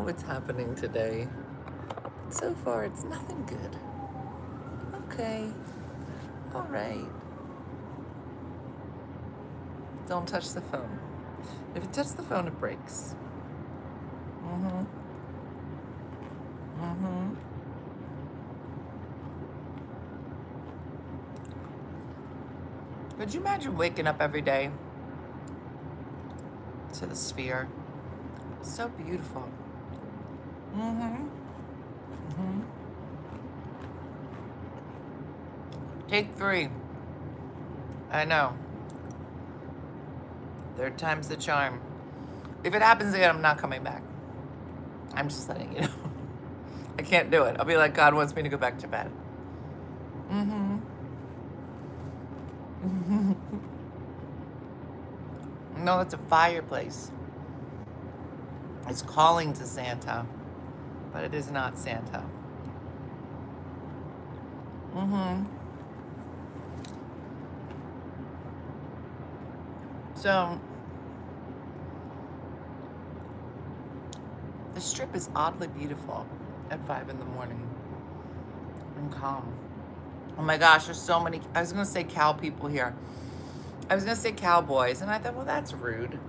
what's happening today. So far, it's nothing good. Okay. All right. Don't touch the phone. If you touch the phone, it breaks. Mm-hmm. Mm-hmm. Could you imagine waking up every day to the sphere? So beautiful. Mm-hmm. Mm-hmm. Take 3. I know. Third time's the charm. If it happens again, I'm not coming back. I'm just letting you know. I can't do it. I'll be like, God wants me to go back to bed. Mm-hmm. No, it's a fireplace. It's calling to Santa, but it is not Santa. Mm-hmm. So, the strip is oddly beautiful at 5 in the morning and calm. Oh my gosh, there's so many. I was going to say cow people here. I was going to say cowboys, and I thought, well, that's rude.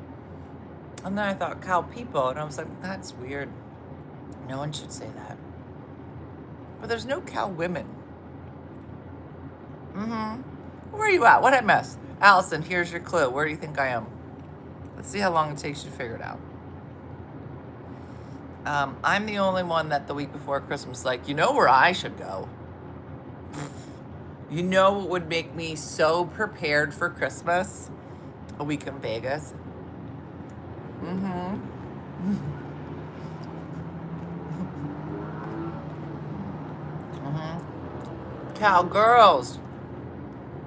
And then I thought cow people, and I was like, that's weird. No one should say that. But there's no cow women. Mm-hmm. Where are you at? What'd I miss? Allison, here's your clue. Where do you think I am? Let's see how long it takes you to figure it out. I'm the only one that the week before Christmas, like, you know where I should go? You know what would make me so prepared for Christmas? A week in Vegas. Mm-hmm. Mm-hmm. Cowgirls.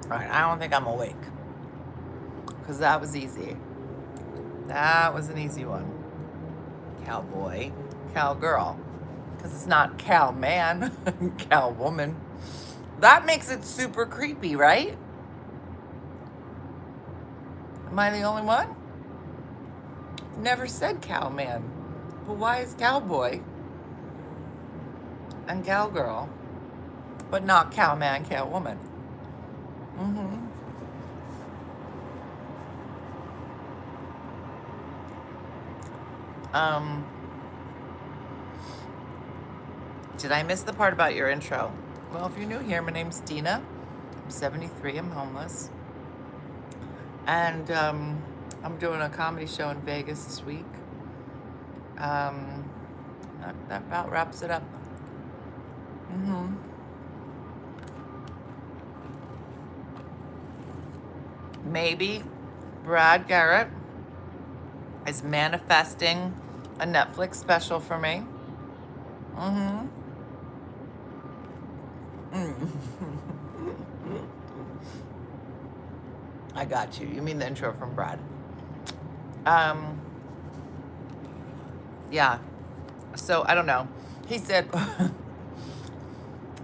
All right, I don't think I'm awake. Because that was easy. That was an easy one. Cowboy, cowgirl. Because it's not cowman, cowwoman. That makes it super creepy, right? Am I the only one? Never said cowman. But why is cowboy and cowgirl, but not cowman, cowwoman? Mm-hmm. Did I miss the part about your intro? Well, if you're new here, my name's Dena. I'm 73. I'm homeless. And I'm doing a comedy show in Vegas this week. That about wraps it up. Mm-hmm. Maybe Brad Garrett is manifesting a Netflix special for me. Mm-hmm. I got you. You mean the intro from Brad. Yeah. So I don't know. He said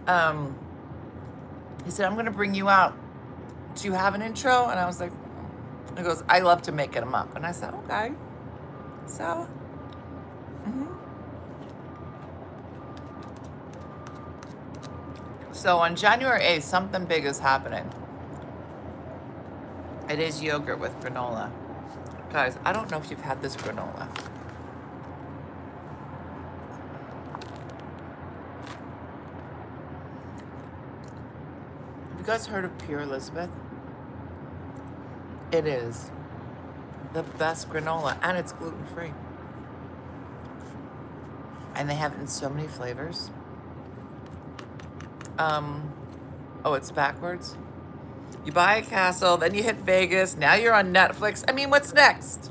I'm gonna bring you out. Do you have an intro? And I was like, he goes, I love to make them up. And I said, okay. So So on January 8th, something big is happening. It is yogurt with granola. Guys, I don't know if you've had this granola. Have you guys heard of Pure Elizabeth? It is the best granola, and it's gluten-free. And they have it in so many flavors. Oh, it's backwards. You buy a castle, then you hit Vegas. Now you're on Netflix. I mean, what's next?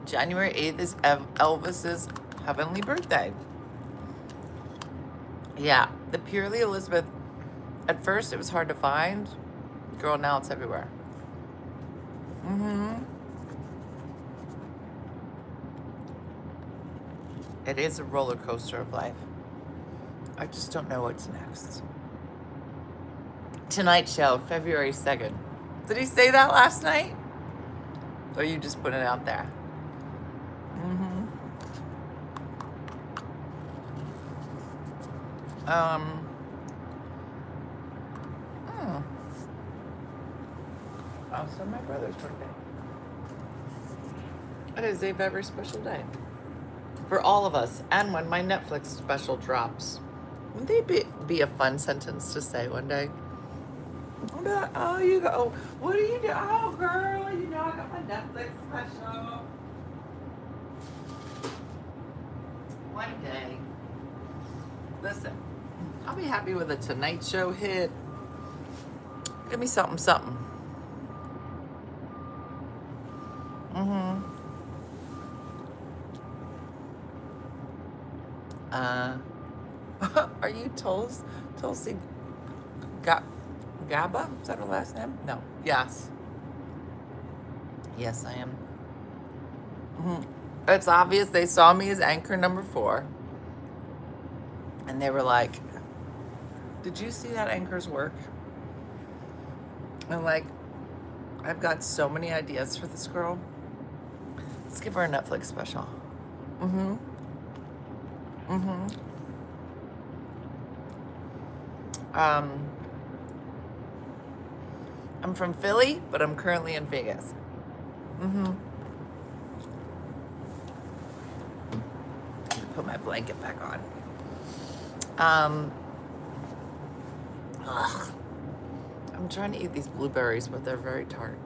January 8th is Elvis's heavenly birthday. Yeah, the Purely Elizabeth. At first, it was hard to find. Girl, now it's everywhere. It is a roller coaster of life. I just don't know what's next. Tonight Show, February 2nd. Did he say that last night? Or you just put it out there? Mm-hmm. Hmm. Also my brother's birthday. It is a very special day for all of us. And when my Netflix special drops, wouldn't they be a fun sentence to say one day? Oh, you go. What do you do? Oh, girl, you know I got my Netflix special. One day. Listen, I'll be happy with a Tonight Show hit. Give me something, something. Mm-hmm. Are you Tulsi Gaba? Is that her last name? No. Yes. Yes, I am. Mm-hmm. It's obvious they saw me as anchor number 4. And they were like, did you see that anchor's work? And like, I've got so many ideas for this girl. Let's give her a Netflix special. Mm-hmm. Mm-hmm. I'm from Philly, but I'm currently in Vegas. Mm-hmm. Put my blanket back on. I'm trying to eat these blueberries, but they're very tart.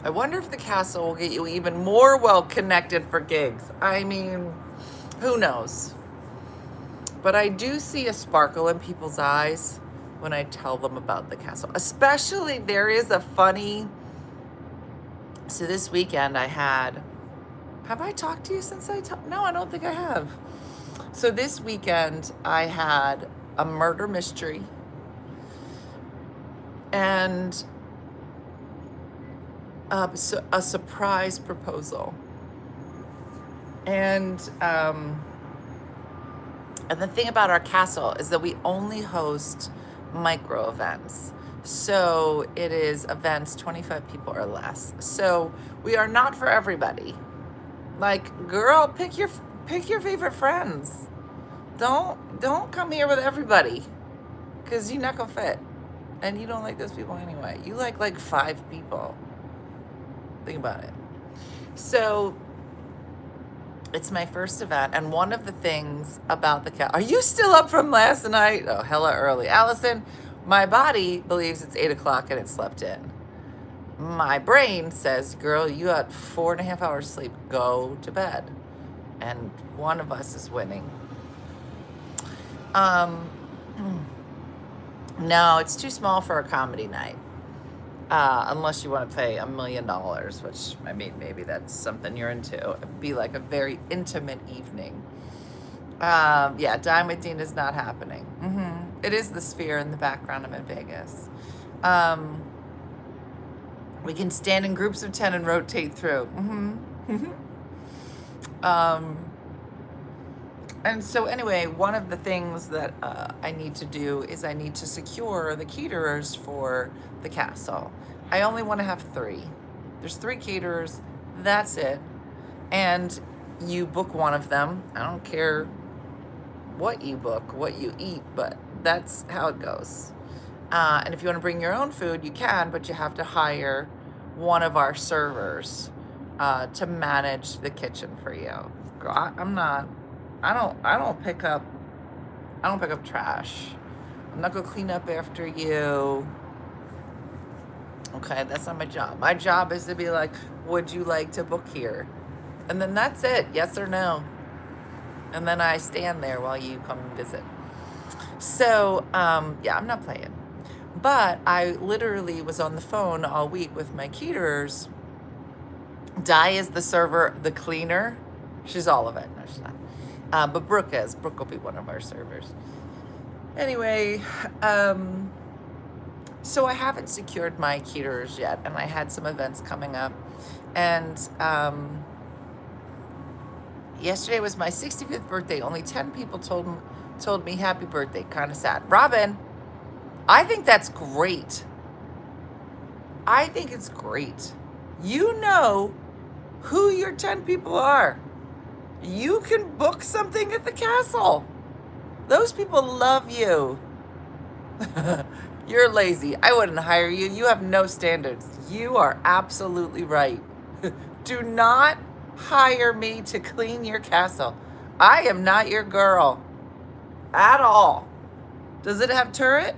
I wonder if the castle will get you even more well connected for gigs. I mean, who knows? But I do see a sparkle in people's eyes when I tell them about the castle. Especially, there is a funny... So this weekend I had... Have I talked to you since I talked? No, I don't think I have. So this weekend I had a murder mystery and a surprise proposal. And the thing about our castle is that we only host micro events. So it is events 25 people or less. So we are not for everybody. Like, girl, pick your favorite friends. Don't come here with everybody, because you're not gonna fit, and you don't like those people anyway. You like 5 people. Think about it. So it's my first event, and one of the things about the cat. Are you still up from last night? Oh, hella early, Allison. My body believes it's 8 o'clock and it slept in. My brain says, girl, you had 4.5 hours sleep. Go to bed. And one of us is winning. No, it's too small for a comedy night. Unless you want to pay $1 million, which, I mean, maybe that's something you're into. It'd be like a very intimate evening. Yeah, Dine with Dena is not happening. Mm-hmm. It is the Sphere in the background. I'm in Vegas. We can stand in groups of 10 and rotate through. Mm-hmm. And so anyway, one of the things that I need to do is I need to secure the caterers for the castle. I only want to have 3. There's 3 caterers. That's it. And you book one of them. I don't care what you book, what you eat, but that's how it goes. And if you want to bring your own food, you can, but you have to hire one of our servers to manage the kitchen for you. Girl, I don't pick up trash. I'm not gonna clean up after you. Okay, that's not my job. My job is to be like, would you like to book here? And then that's it, yes or no. And then I stand there while you come and visit. So, yeah, I'm not playing. But I literally was on the phone all week with my caterers. Di is the server, the cleaner. She's all of it. No, she's not. But Brooke is. Brooke will be one of our servers. Anyway, so I haven't secured my caterers yet, and I had some events coming up. And yesterday was my 65th birthday. Only 10 people told me happy birthday. Kind of sad. Robin, I think that's great. I think it's great. You know who your 10 people are. You can book something at the castle. Those people love you. You're lazy. I wouldn't hire you. You have no standards. You are absolutely right. Do not hire me to clean your castle. I am not your girl at all. Does it have turret?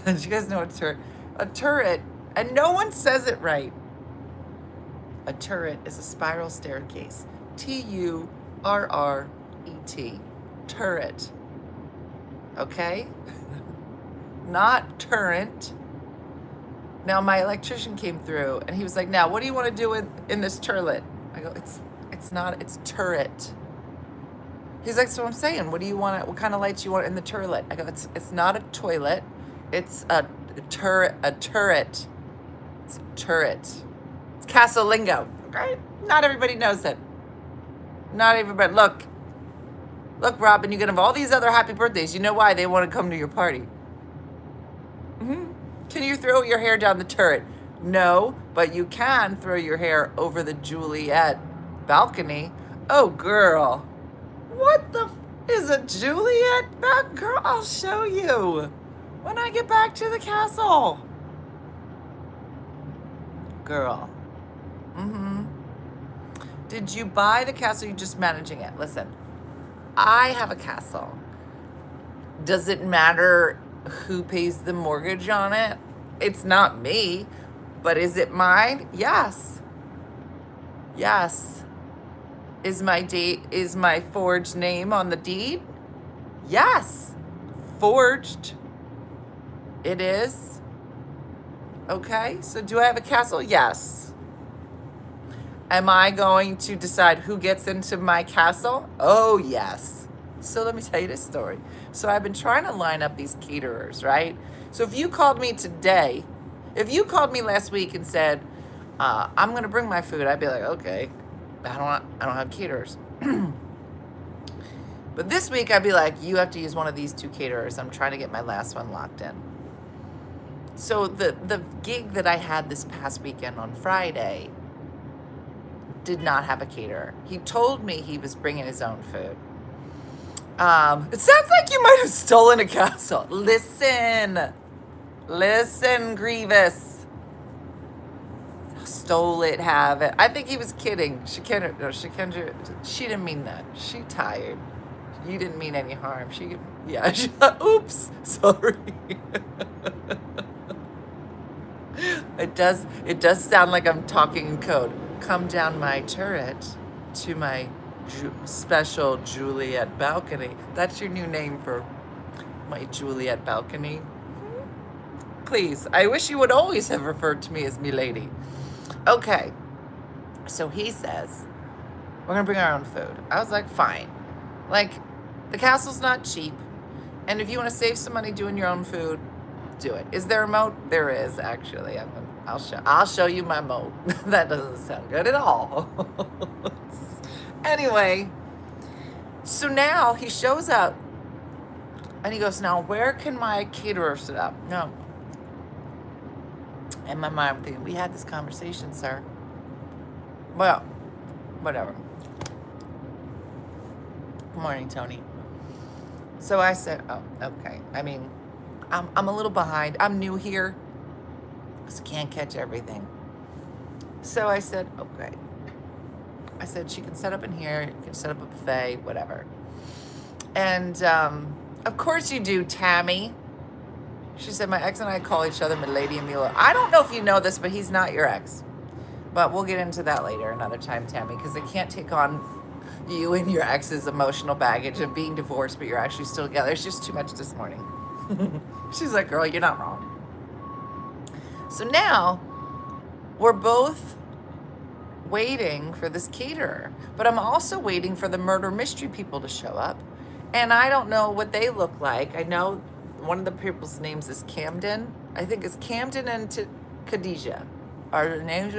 Do you guys know what a turret? A turret, and no one says it right. A turret is a spiral staircase. Turret. Turret. Okay? Not turret. Now my electrician came through and he was like, now what do you want to do in this turret? I go, it's not, it's turret. He's like, so I'm saying, what do you want? What kind of lights you want in the turret? I go, it's not a toilet. It's a turret. It's a turret. It's castle lingo. Okay? Not everybody knows it. Not everybody. Look, Robin, you're gonna have all these other happy birthdays. You know why they want to come to your party? Can you throw your hair down the turret? No, but you can throw your hair over the Juliet balcony. Oh, girl. What the is a Juliet balcony? Girl, I'll show you when I get back to the castle. Girl. Did you buy the castle? You're just managing it. Listen, I have a castle. Does it matter who pays the mortgage on it? It's not me, but is it mine? Yes. Yes. Is my forged name on the deed? Yes. Forged. It is. Okay, so do I have a castle? Yes. Am I going to decide who gets into my castle? Oh, yes. So let me tell you this story. So I've been trying to line up these caterers, right? So if you called me today, if you called me last week and said, I'm going to bring my food, I'd be like, okay, I don't have caterers. But this week I'd be like, you have to use one of these 2 caterers. I'm trying to get my last one locked in. So the gig that I had this past weekend on Friday did not have a caterer. He told me he was bringing his own food. It sounds like you might have stolen a castle. Listen, Grievous. Stole it, have it. I think he was kidding. Shikendra, she didn't mean that. She tired. You didn't mean any harm. Oops, sorry. It does sound like I'm talking in code. Come down my turret to my special Juliet balcony. That's your new name for my Juliet balcony. Please, I wish you would always have referred to me as me lady. Okay, so he says, we're gonna bring our own food. I was like, fine. Like, the castle's not cheap, and if you want to save some money doing your own food, do it. Is there a moat? There is, actually. I'll show you my moat. That doesn't sound good at all. Anyway, so now he shows up and he goes, now where can my caterer sit up? No. In my mind, I'm thinking, we had this conversation, sir. Well, whatever. Good morning, Tony. So I said, oh, okay. I mean, I'm a little behind. I'm new here, so can't catch everything. So I said, okay. I said, she can set up in here. You can set up a buffet, whatever. And of course you do, Tammy. She said, my ex and I call each other Milady and Mila. I don't know if you know this, but he's not your ex. But we'll get into that later, another time, Tammy, because I can't take on you and your ex's emotional baggage of being divorced, but you're actually still together. It's just too much this morning. She's like, girl, you're not wrong. So now we're both waiting for this caterer, but I'm also waiting for the murder mystery people to show up. And I don't know what they look like. I know one of the people's names is Camden. I think it's Camden and Khadijah are the names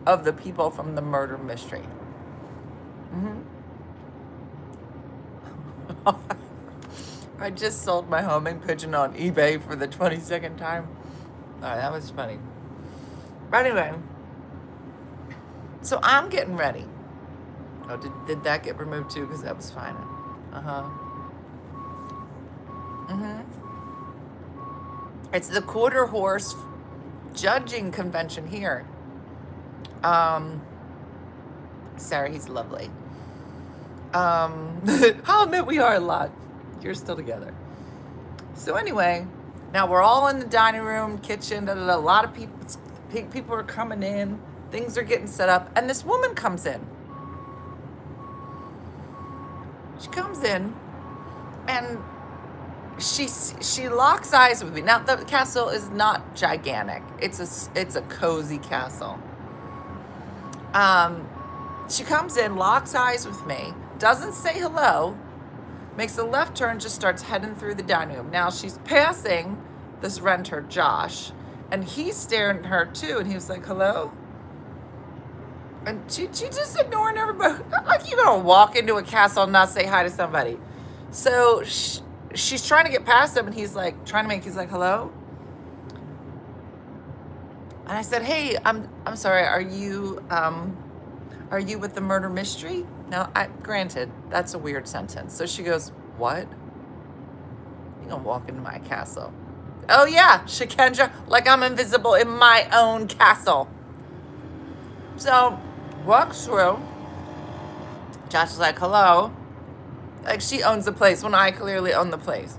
of the people from the murder mystery. I just sold my homing pigeon on eBay for the 22nd time. Oh, that was funny. But anyway, so I'm getting ready. Oh, did that get removed too? Because that was fine. It's the quarter horse judging convention here. Sarah, he's lovely. I'll admit we are a lot. You're still together. So anyway, now we're all in the dining room, kitchen, a lot of people are coming in, things are getting set up, and this woman comes in. She comes in, and she locks eyes with me. Now the castle is not gigantic. It's a cozy castle. She comes in, locks eyes with me, doesn't say hello, makes a left turn, just starts heading through the dining room. Now she's passing this renter, Josh, and he's staring at her too, and he was like, hello? And she just ignoring everybody. Like, you gonna walk into a castle and not say hi to somebody. So she's trying to get past him, and he's like, he's like, hello? And I said, hey, I'm sorry, are you with the murder mystery? Now, granted, that's a weird sentence. So she goes, what? You gonna walk into my castle? Oh yeah, Shikendra, like I'm invisible in my own castle. So, walks through. Josh is like, hello? Like she owns the place when I clearly own the place.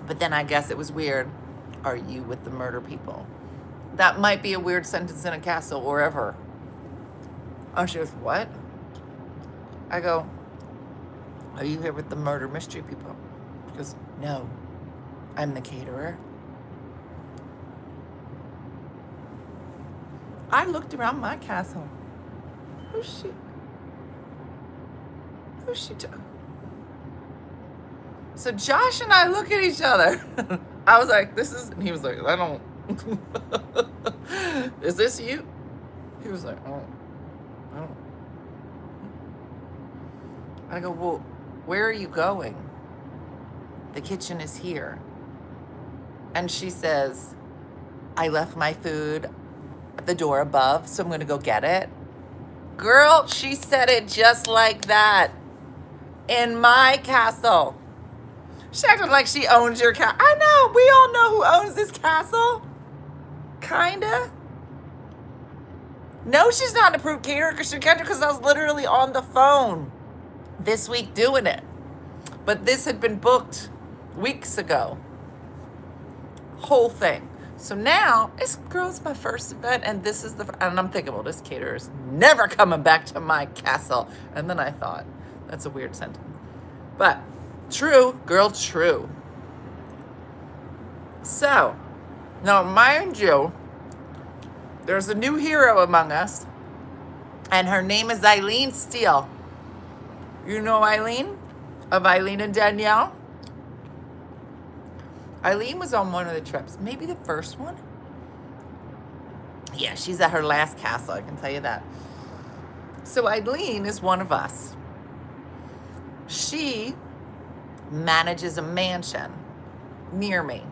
But then I guess it was weird. Are you with the murder people? That might be a weird sentence in a castle or ever. Oh, she goes, what? I go, are you here with the murder mystery people? She goes, no, I'm the caterer. I looked around my castle. Who's she? So Josh and I look at each other. I was like, and he was like, I don't, is this you? He was like, oh. I go, well, where are you going? The kitchen is here. And she says, I left my food at the door above, so I'm going to go get it. Girl, she said it just like that. In my castle. She acted like she owns your castle. I know, we all know who owns this castle. Kinda. No, she's not an approved caterer because I was literally on the phone this week doing it. But this had been booked weeks ago. Whole thing. So now, it's my first event, and and I'm thinking, well, this caterer's never coming back to my castle. And then I thought, that's a weird sentence. But true, girl, true. So, now mind you, there's a new hero among us, and her name is Eileen Steele. You know Eileen? Of Eileen and Danielle? Eileen was on one of the trips, maybe the first one. Yeah, she's at her last castle, I can tell you that. So Eileen is one of us. She manages a mansion near me.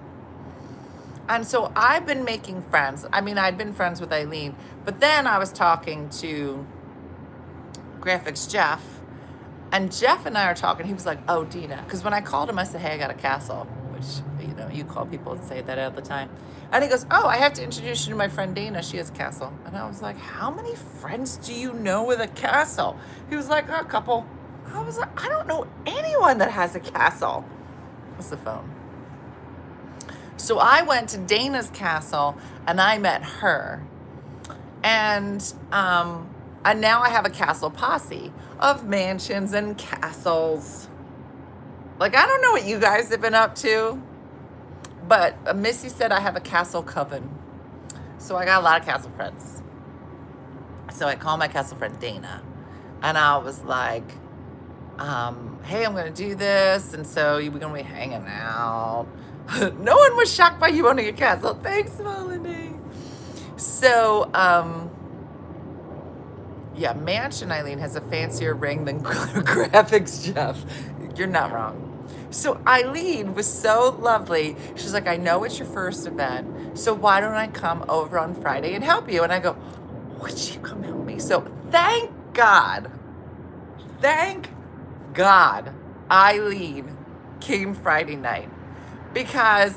And so I've been making friends. I mean, I'd been friends with Eileen, but then I was talking to Graphics Jeff, and Jeff and I are talking. He was like, oh, Dena. Because when I called him, I said, hey, I got a castle, which, you know, you call people and say that all the time. And he goes, oh, I have to introduce you to my friend Dena. She has a castle. And I was like, how many friends do you know with a castle? He was like, a couple. I was like, I don't know anyone that has a castle. What's the phone? So I went to Dena's castle and I met her. And now I have a castle posse of mansions and castles. Like, I don't know what you guys have been up to, but Missy said I have a castle coven. So I got a lot of castle friends. So I called my castle friend Dena. And I was like, hey, I'm going to do this. And so we're going to be hanging out. No one was shocked by you owning a castle. Thanks, Melanie. So, yeah, Mansion Eileen has a fancier ring than Graphics Jeff. You're not wrong. So Eileen was so lovely. She's like, I know it's your first event, so why don't I come over on Friday and help you? And I go, would you come help me? So thank God Eileen came Friday night, because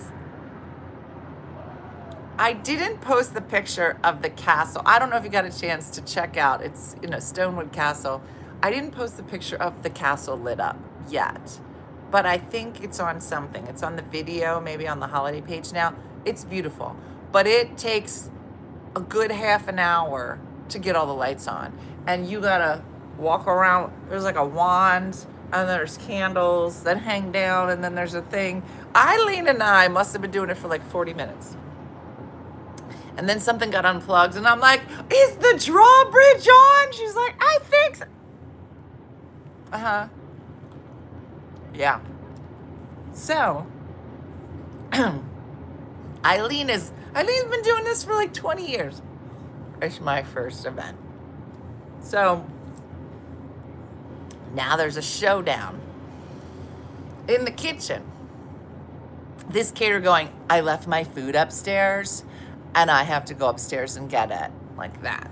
I didn't post the picture of the castle. I don't know if you got a chance to check out. It's, Stonewood Castle. I didn't post the picture of the castle lit up yet, but I think it's on something. It's on the video, maybe on the holiday page now. It's beautiful, but it takes a good half an hour to get all the lights on. And you gotta walk around. There's like a wand, and there's candles that hang down, and then there's a thing. Eileen and I must have been doing it for like 40 minutes. And then something got unplugged, and I'm like, is the drawbridge on? She's like, I think so. Uh-huh. Yeah. So, Eileen's been doing this for like 20 years. It's my first event. So, now there's a showdown in the kitchen. This caterer going, I left my food upstairs, and I have to go upstairs and get it, like that.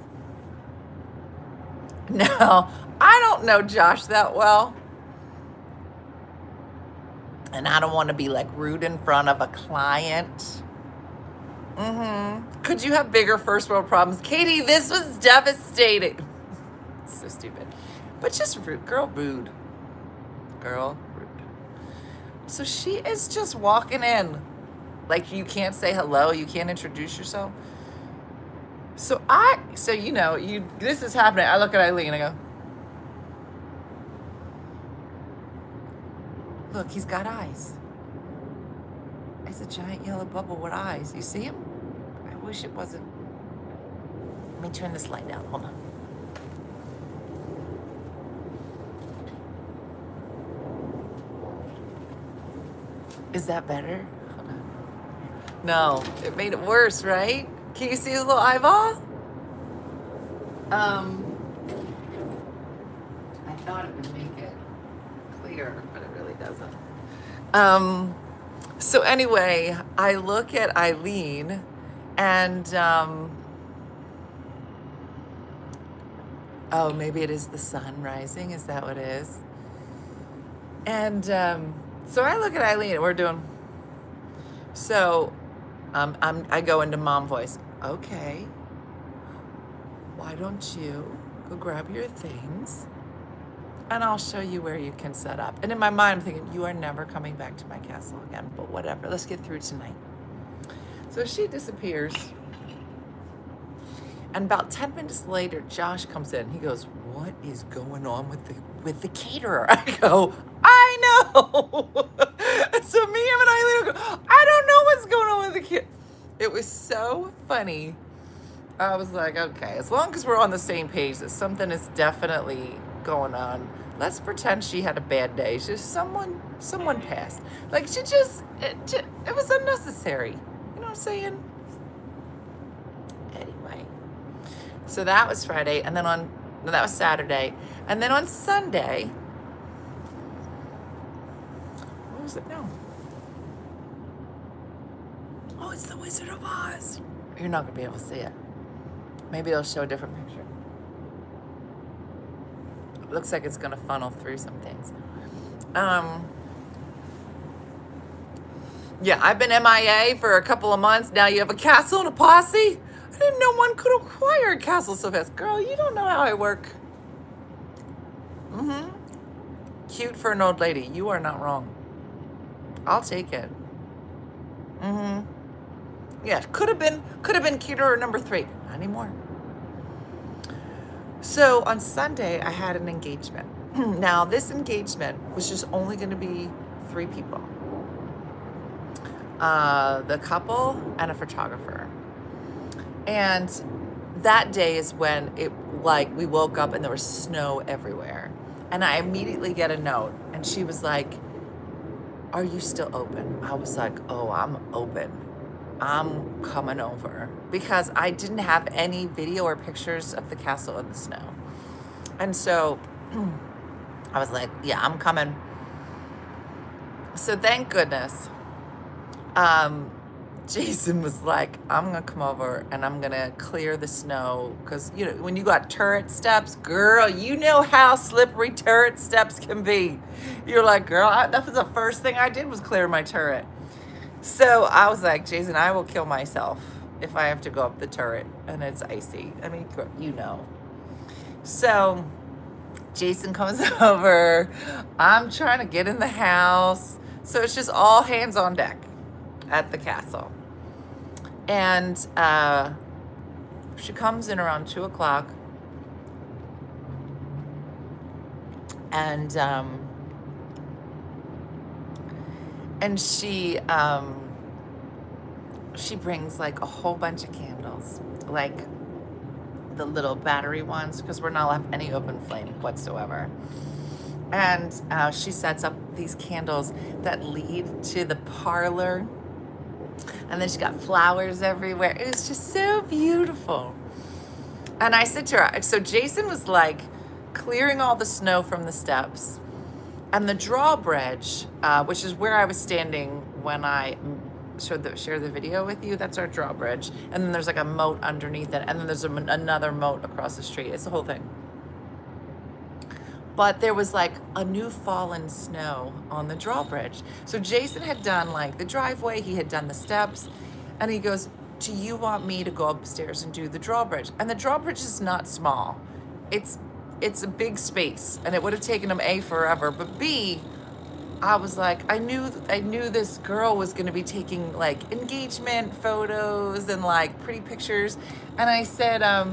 Now, I don't know Josh that well, and I don't want to be like rude in front of a client. Could you have bigger first world problems? Katie, this was devastating. So stupid. But just rude. Girl, rude. Girl, rude. So she is just walking in. Like, you can't say hello. You can't introduce yourself. So this is happening. I look at Eileen and I go, look, he's got eyes. It's a giant yellow bubble with eyes. You see him? I wish it wasn't. Let me turn this light down. Hold on. Is that better? Hold on. No, it made it worse, right? Can you see his little eyeball? I thought it would make it clear, but it really doesn't. So anyway, I look at Eileen, and oh, maybe it is the sun rising. Is that what it is? And so I look at Eileen, and we're doing. So I go into mom voice. Okay, why don't you go grab your things, and I'll show you where you can set up. And in my mind, I'm thinking, you are never coming back to my castle again, but whatever. Let's get through tonight. So she disappears. And about 10 minutes later, Josh comes in. He goes, what is going on with the caterer? I go, I know. So me and Eileen go, I don't know what's going on with the kid. It was so funny. I was like, okay, as long as we're on the same page that something is definitely going on, let's pretend she had a bad day. Just someone passed. Like, it was unnecessary. You know what I'm saying? Anyway, so that was Friday, and then that was Saturday, and then on Sunday, what was it? No. Oh, it's the Wizard of Oz. You're not gonna be able to see it. Maybe it'll show a different picture. It looks like it's gonna funnel through some things. Yeah, I've been MIA for a couple of months. Now you have a castle and a posse? I didn't know one could acquire a castle so fast. Girl, you don't know how I work. Cute for an old lady. You are not wrong. I'll take it. Yeah, could have been caterer number 3. Not anymore. So on Sunday, I had an engagement. Now, this engagement was just only going to be 3 people. The couple and a photographer. And that day is when we woke up and there was snow everywhere. And I immediately get a note. And she was like, are you still open? I was like, oh, I'm open. I'm coming over. Because I didn't have any video or pictures of the castle in the snow. And so I was like, yeah, I'm coming. So thank goodness. Um, Jason was like, I'm gonna come over and I'm gonna clear the snow because you know when you got turret steps, girl, you know how slippery turret steps can be. You're like, girl, that was the first thing I did was clear my turret. So I was like, Jason, I will kill myself if I have to go up the turret and it's icy. I mean, you know. So Jason comes over. I'm trying to get in the house. So it's just all hands on deck at the castle. And she comes in around 2 o'clock. And she brings like a whole bunch of candles, like the little battery ones, because we're not allowed any open flame whatsoever. And she sets up these candles that lead to the parlor. And then she got flowers everywhere. It was just so beautiful. And I said to her, so Jason was like clearing all the snow from the steps. And the drawbridge, which is where I was standing when I share the video with you, that's our drawbridge. And then there's like a moat underneath it. And then there's another moat across the street. It's the whole thing. But there was like a new fallen snow on the drawbridge. So Jason had done like the driveway, he had done the steps, and he goes, do you want me to go upstairs and do the drawbridge? And the drawbridge is not small. It's a big space, and it would have taken him A, forever, but B, I was like, I knew this girl was gonna be taking like engagement photos and like pretty pictures. And I said, I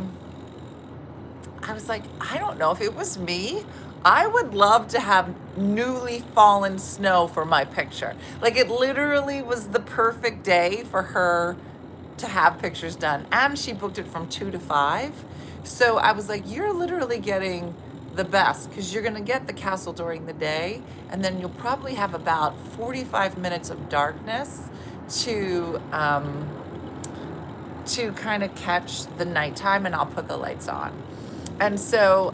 was like, I don't know if it was me. I would love to have newly fallen snow for my picture. Like it literally was the perfect day for her to have pictures done. And she booked it from 2 to 5. So I was like, you're literally getting the best because you're gonna get the castle during the day and then you'll probably have about 45 minutes of darkness to kind of catch the nighttime, and I'll put the lights on. And so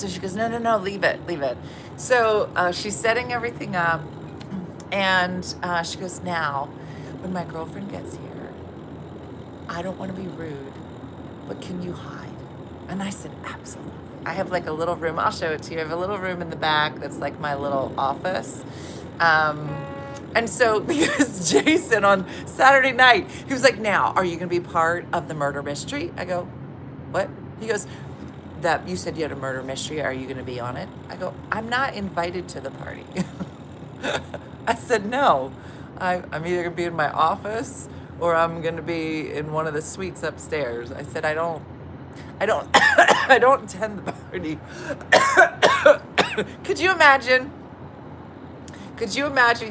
she goes, no, leave it. So she's setting everything up, and she goes, now, when my girlfriend gets here, I don't want to be rude, but can you hide? And I said, absolutely. I have like a little room. I'll show it to you. I have a little room in the back that's like my little office. And so, because Jason on Saturday night, he was like, now, are you going to be part of the murder mystery? I go, what? He goes, that you said you had a murder mystery. Are you going to be on it? I go, I'm not invited to the party. I said, no, I'm either going to be in my office or I'm going to be in one of the suites upstairs. I said, I don't I don't attend the party. Could you imagine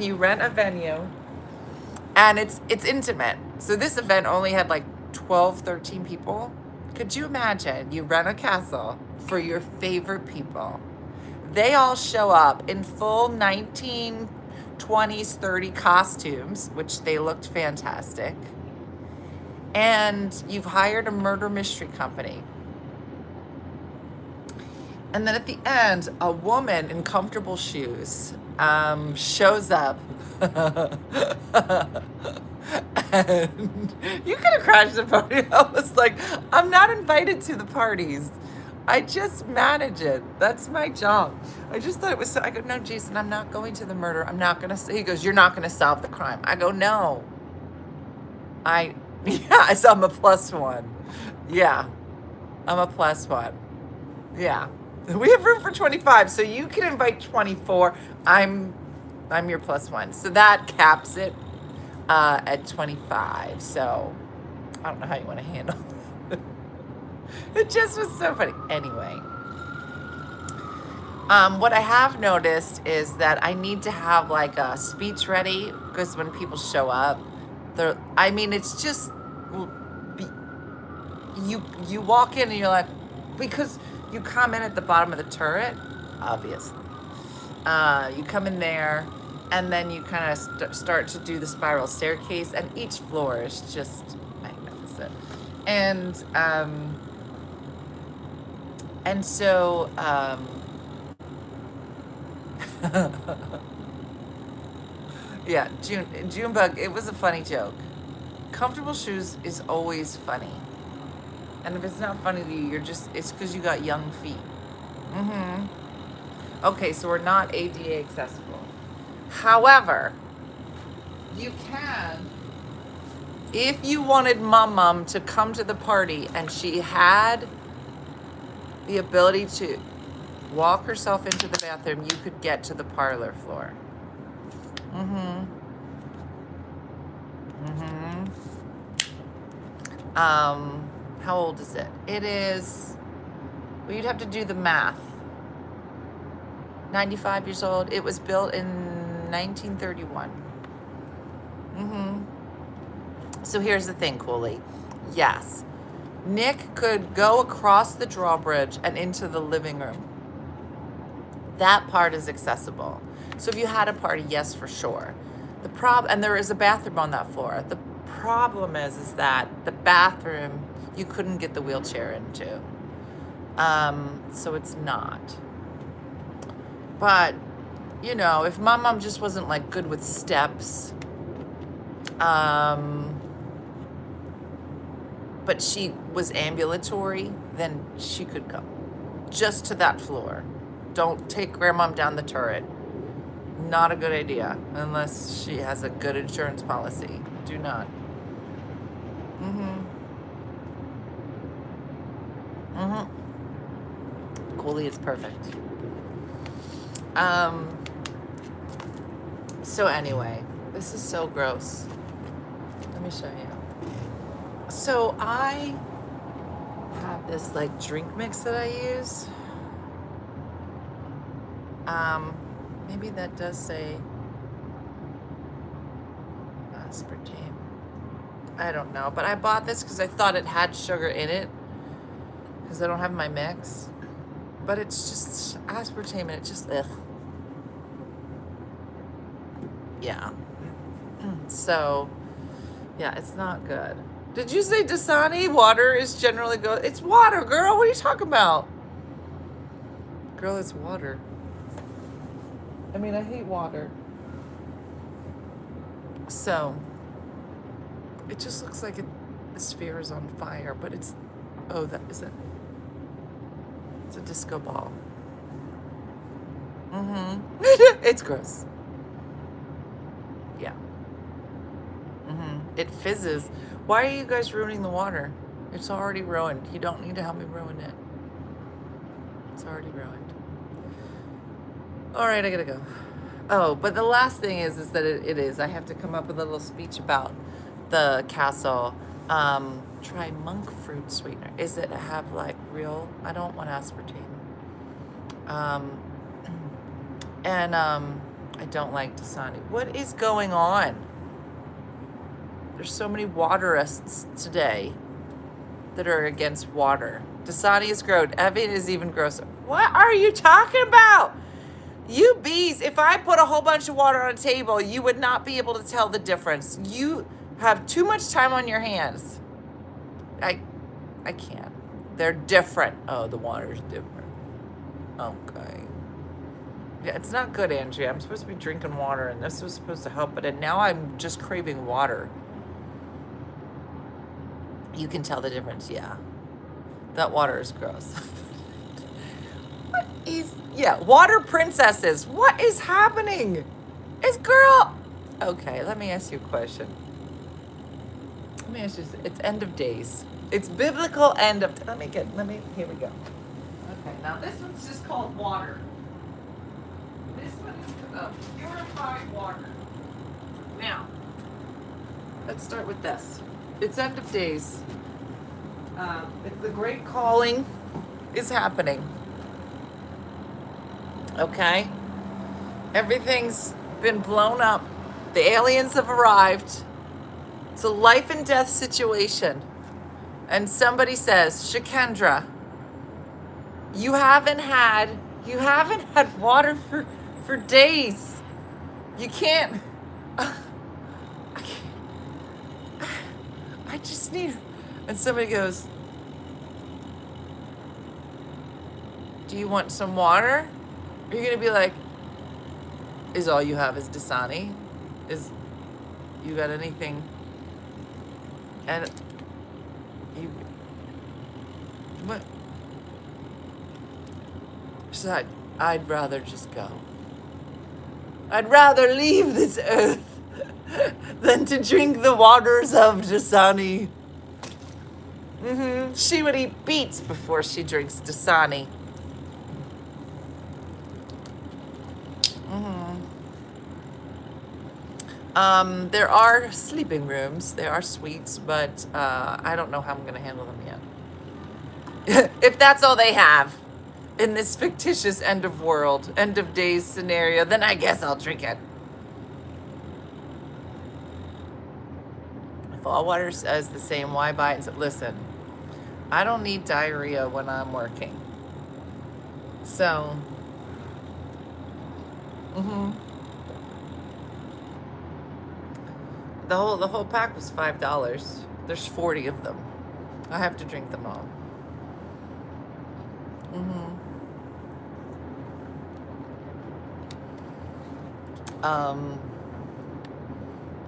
you rent a venue and it's intimate. So this event only had like 12, 13 people. Could you imagine you rent a castle for your favorite people? They all show up in full 1920s, 30 costumes, which they looked fantastic. And you've hired a murder mystery company. And then at the end, a woman in comfortable shoes shows up. And you could have crashed the party. I was like, I'm not invited to the parties. I just manage it. That's my job. I just thought it was so. I go, no, Jason, I'm not going to the murder. I'm not going to. He goes, you're not going to solve the crime. I go, no. Yeah, so I'm a +1. Yeah, I'm a +1. Yeah. We have room for 25, so you can invite 24. I'm your +1. So that caps it at 25. So I don't know how you want to handle it. It just was so funny. Anyway, what I have noticed is that I need to have like a speech ready because when people show up, it's just you walk in and you're like, because you come in at the bottom of the turret, obviously. You come in there, and then you kind of start to do the spiral staircase, and each floor is just magnificent. And so Yeah, Junebug, it was a funny joke. Comfortable shoes is always funny. And if it's not funny to you, it's because you got young feet. Mm-hmm. Okay, so we're not ADA accessible. However, you can, if you wanted Mum to come to the party and she had the ability to walk herself into the bathroom, you could get to the parlor floor. Mm-hmm. Mm-hmm. How old is it? It is, well, you'd have to do the math. 95 years old. It was built in 1931. Mm-hmm. So here's the thing, Cooley. Yes, Nick could go across the drawbridge and into the living room. That part is accessible. So if you had a party, yes, for sure. And there is a bathroom on that floor. The problem is that the bathroom you couldn't get the wheelchair into. So it's not. But, you know, if my mom just wasn't like good with steps, but she was ambulatory, then she could go just to that floor. Don't take grandmom down the turret. Not a good idea unless she has a good insurance policy. Do not. Mm-hmm. Mm-hmm. Cooley is perfect. So anyway, this is so gross. Let me show you. So I have this like drink mix that I use. Maybe that does say aspartame. I don't know, but I bought this because I thought it had sugar in it because I don't have my mix. But it's just aspartame and it just, ugh. Yeah. So, yeah, it's not good. Did you say Dasani water is generally good? It's water, girl. What are you talking about? Girl, it's water. I mean, I hate water. So, it just looks like the sphere is on fire, but it's, oh, that is it. It's a disco ball. Mm-hmm. It's gross. Yeah. Mm-hmm. It fizzes. Why are you guys ruining the water? It's already ruined. You don't need to help me ruin it. It's already ruined. All right, I gotta go. Oh, but the last thing is that it is. I have to come up with a little speech about the castle. Try monk fruit sweetener. Is it have like real? I don't want aspartame. And I don't like Dasani. What is going on? There's so many waterists today that are against water. Dasani is gross. Evan is even grosser. What are you talking about? You bees, if I put a whole bunch of water on a table, you would not be able to tell the difference. You have too much time on your hands. I can't. They're different. Oh, the water's different. Okay. Yeah, it's not good, Andrea. I'm supposed to be drinking water, and this was supposed to help, but now I'm just craving water. You can tell the difference, yeah. That water is gross. What is... Yeah, water princesses. What is happening? Girl... Okay, let me ask you a question. Let me ask you, it's end of days. It's biblical end of... here we go. Okay, now this one's just called water. This one is purified water. Now, let's start with this. It's end of days. It's the great calling is happening. Okay? Everything's been blown up. The aliens have arrived. It's a life and death situation. And somebody says, Shakendra, you haven't had water for days. You can't. I just need. And somebody goes, do you want some water? Are you going to be like, Is all you have is Dasani? Is you got anything? And you what? So I'd rather just go. I'd rather leave this earth than to drink the waters of Dasani. She would eat beets before she drinks Dasani. There are sleeping rooms. There are suites, but I don't know how I'm going to handle them yet. If that's all they have in this fictitious end of world, end of days scenario, then I guess I'll drink it. If all water says the same, why buy it? Listen, I don't need diarrhea when I'm working. So, the whole pack was $5. There's 40 of them. I have to drink them all.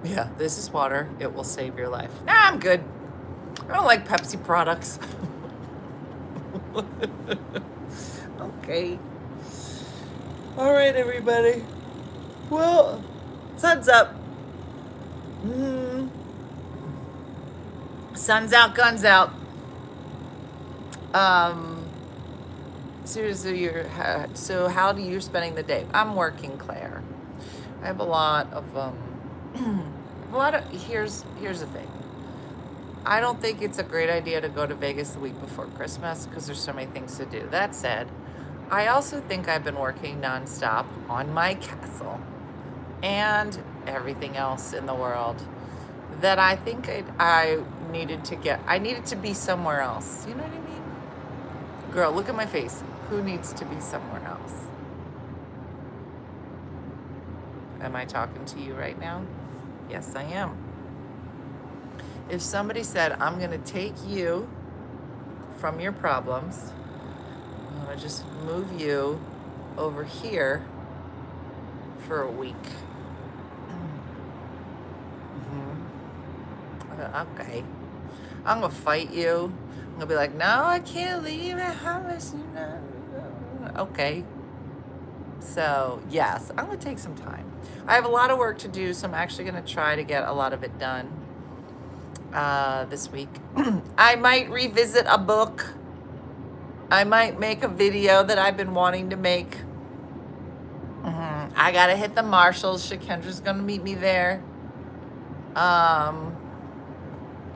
Yeah, this is water. It will save your life. Nah, I'm good. I don't like Pepsi products. Okay. All right, everybody. Well, sun's up. Sun's out, guns out. Seriously, so how do you spending the day? I'm working, Claire. I have a lot of here's the thing. I don't think it's a great idea to go to Vegas the week before Christmas because there's so many things to do. That said, I also think I've been working nonstop on my castle and everything else in the world that I think I needed to be somewhere else. You know what I mean? Girl, look at my face. Who needs to be somewhere else? Am I talking to you right now? Yes, I am. If somebody said, I'm going to take you from your problems, I'm going to just move you over here for a week. Okay. I'm going to fight you. I'm going to be like, no, I can't leave. Okay. So, yes, I'm going to take some time. I have a lot of work to do, so I'm actually going to try to get a lot of it done this week. I might revisit a book. I might make a video that I've been wanting to make. I got to hit the Marshalls. Shakendra's going to meet me there.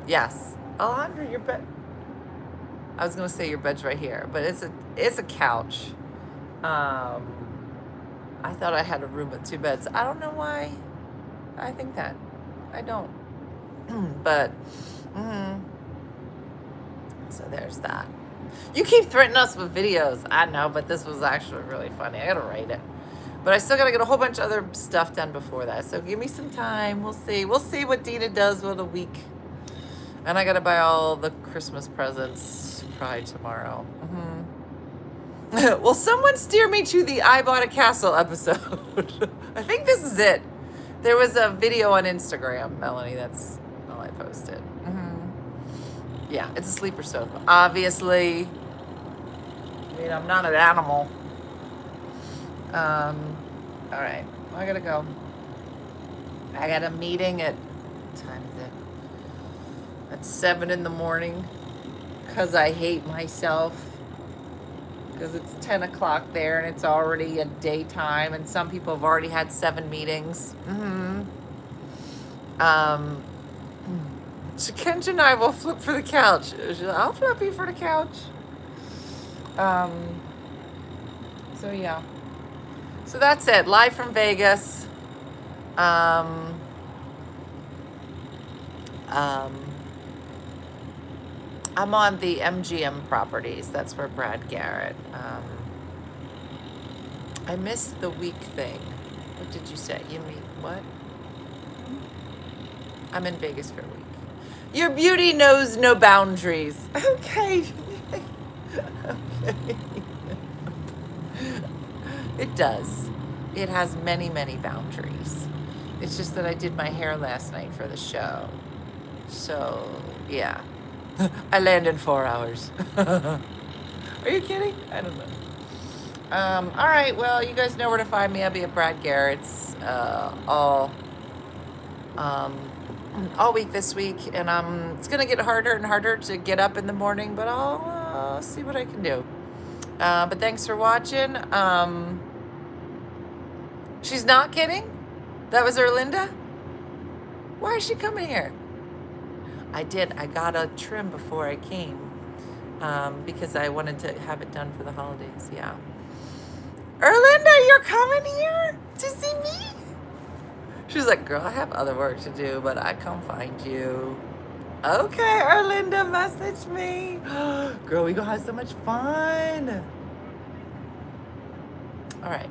Yes. Alondra, your bed. I was going to say your bed's right here, but it's a couch. I thought I had a room with 2 beds. I don't know why I think that. I don't. But, so there's that. You keep threatening us with videos. I know, but this was actually really funny. I gotta write it. But I still gotta get a whole bunch of other stuff done before that. So give me some time. We'll see. We'll see what Dena does with a week. And I gotta buy all the Christmas presents probably tomorrow. Will someone steer me to the I Bought a Castle episode? I think this is it. There was a video on Instagram, Melanie. That's all I posted. Yeah, it's a sleeper sofa. Obviously. I mean, I'm not an animal. All right. I gotta go. I got a meeting at, what time is it? At 7 in the morning. Because I hate myself. Because it's 10 o'clock there and it's already a daytime and some people have already had 7 meetings. So Kenja and I will flip for the couch. I'll flip you for the couch. So yeah. So that's it. Live from Vegas. I'm on the MGM properties. That's where Brad Garrett. I missed the week thing. What did you say? You mean what? I'm in Vegas for a week. Your beauty knows no boundaries. Okay. Okay. It does. It has many, many boundaries. It's just that I did my hair last night for the show. So, yeah. I land in 4 hours. Are you kidding? I don't know. All right, well, you guys know where to find me. I'll be at Brad Garrett's all week this week, and it's gonna get harder and harder to get up in the morning, but I'll see what I can do. But thanks for watching. She's not kidding? That was Erlinda? Why is she coming here? I got a trim before I came, because I wanted to have it done for the holidays, yeah. Erlinda, you're coming here to see me? She's like, girl, I have other work to do, but I come find you. Okay, Erlinda, message me. Girl, we gonna have so much fun. All right.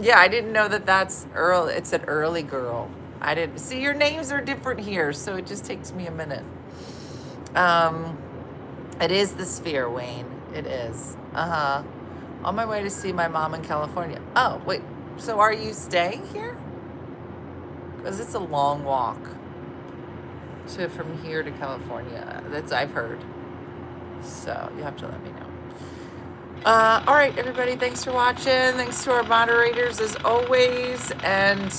Yeah, I didn't know that that's early. It said early girl. I didn't see your names are different here, so it just takes me a minute. It is the Sphere, Wayne. It is. On my way to see my mom in California. Oh, wait. So are you staying here? Because it's a long walk from here to California. That's I've heard. So you have to let me know. All right, everybody. Thanks for watching. Thanks to our moderators as always, and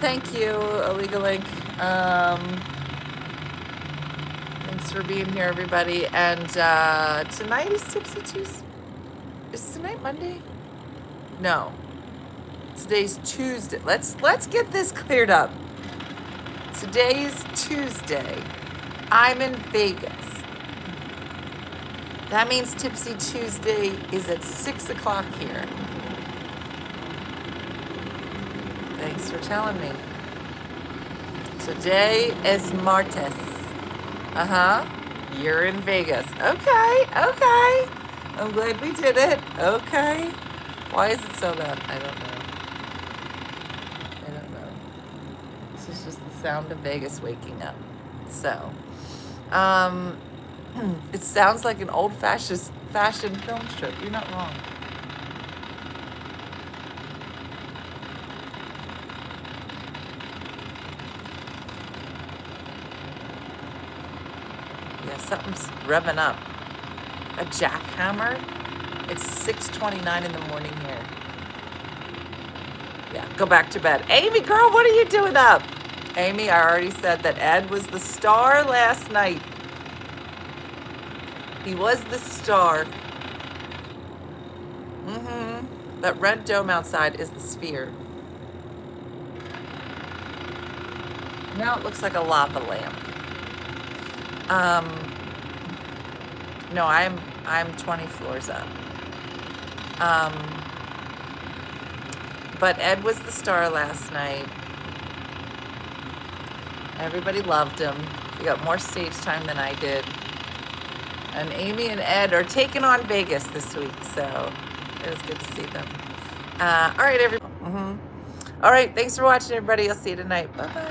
thank you, Illegal Link. Thanks for being here, everybody. And tonight is Tipsy Tuesday. Is tonight Monday? No. Today's Tuesday. Let's get this cleared up. Today is Tuesday. I'm in Vegas. That means Tipsy Tuesday is at 6 o'clock here. Thanks for telling me. Today is martes. You're in Vegas. Okay. I'm glad we did it. Okay. Why is it so loud? I don't know. This is just the sound of Vegas waking up. So, it sounds like an old-fashioned film strip. You're not wrong. Yeah, something's revving up. A jackhammer? It's 6:29 in the morning here. Yeah, go back to bed. Amy, girl, what are you doing up? Amy, I already said that Ed was the star last night. He was the star. That red dome outside is the Sphere. Now it looks like a lava lamp. No, I'm 20 floors up. But Ed was the star last night. Everybody loved him. He got more stage time than I did. And Amy and Ed are taking on Vegas this week, so it was good to see them. All right, everybody. All right, thanks for watching, everybody. I'll see you tonight. Bye-bye.